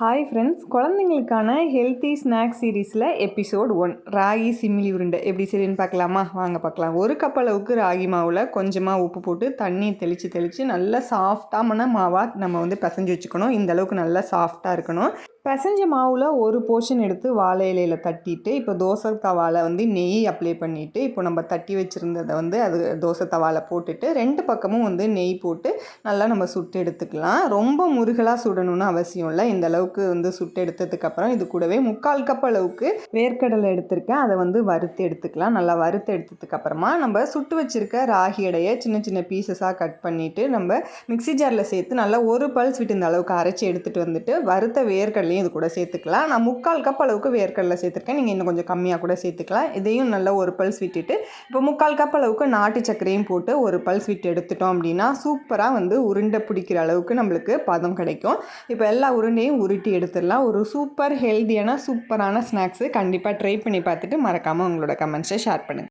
Hi friends, குழந்தைங்களுக்கான healthy snacks சீரீஸில் episode 1 ragi சிமிலி உருண்டை எப்படி சரின்னு பார்க்கலாமா? வாங்க பார்க்கலாம். ஒரு கப் அளவுக்கு ராகி மாவில் கொஞ்சமாக உப்பு போட்டு தண்ணி தெளித்து நல்லா சாஃப்டான மாவாக நம்ம பிசைஞ்சு வச்சுக்கணும். இந்த அளவுக்கு நல்லா சாஃப்டாக இருக்கணும். பிசைஞ்ச மாவில் ஒரு போர்ஷன் எடுத்து வாழை இலையில் தட்டிட்டு இப்போ தோசை தவாவில் நெய் அப்ளை பண்ணிவிட்டு இப்போ நம்ம தட்டி வச்சுருந்ததை அது தோசை தவாவில் போட்டுட்டு 2 பக்கமும் நெய் போட்டு நல்லா நம்ம சுட்டு எடுத்துக்கலாம். ரொம்ப முருகலாக சுடணும்னு அவசியம் இல்லை. இந்த அளவுக்கு சுட்டு எடுத்ததுக்கப்புறம் இது கூடவே 3/4 கப் அளவுக்கு வேர்க்கடலை எடுத்திருக்கேன். அதை வறுத்து எடுத்துக்கலாம். நல்லா வறுத்து எடுத்ததுக்கப்புறமா நம்ம சுட்டு வச்சுருக்க ராகி எடையை சின்ன சின்ன பீசஸாக கட் பண்ணிவிட்டு நம்ம மிக்ஸி ஜாரில் சேர்த்து நல்லா ஒரு பல்ஸ் விட்டு இந்த அளவுக்கு அரைச்சி எடுத்துகிட்டு வந்துட்டு வறுத்த வேர்க்கடலை இது கூட சேர்த்துக்கலாம். நான் 3/4 கப் அளவுக்கு வேர்க்கடலை சேர்த்துருக்கேன். நீங்கள் இன்னும் கொஞ்சம் கம்மியாக கூட சேர்த்துக்கலாம். இதையும் நல்லா ஒரு பல்ஸ் விட்டுட்டு இப்போ 3/4 கப் அளவுக்கு நாட்டு சர்க்கரையும் போட்டு ஒரு பல்ஸ் விட்டு எடுத்துட்டோம் அப்படின்னா சூப்பராக உருண்டை பிடிக்கிற அளவுக்கு நம்மளுக்கு பதம் கிடைக்கும். இப்போ எல்லா உருண்டையும் உருட்டி எடுத்துடலாம். ஒரு சூப்பரான ஸ்நாக்ஸு. கண்டிப்பாக ட்ரை பண்ணி பார்த்துட்டு மறக்காமல் உங்களோட கமெண்ட்ஸை ஷேர் பண்ணுங்கள்.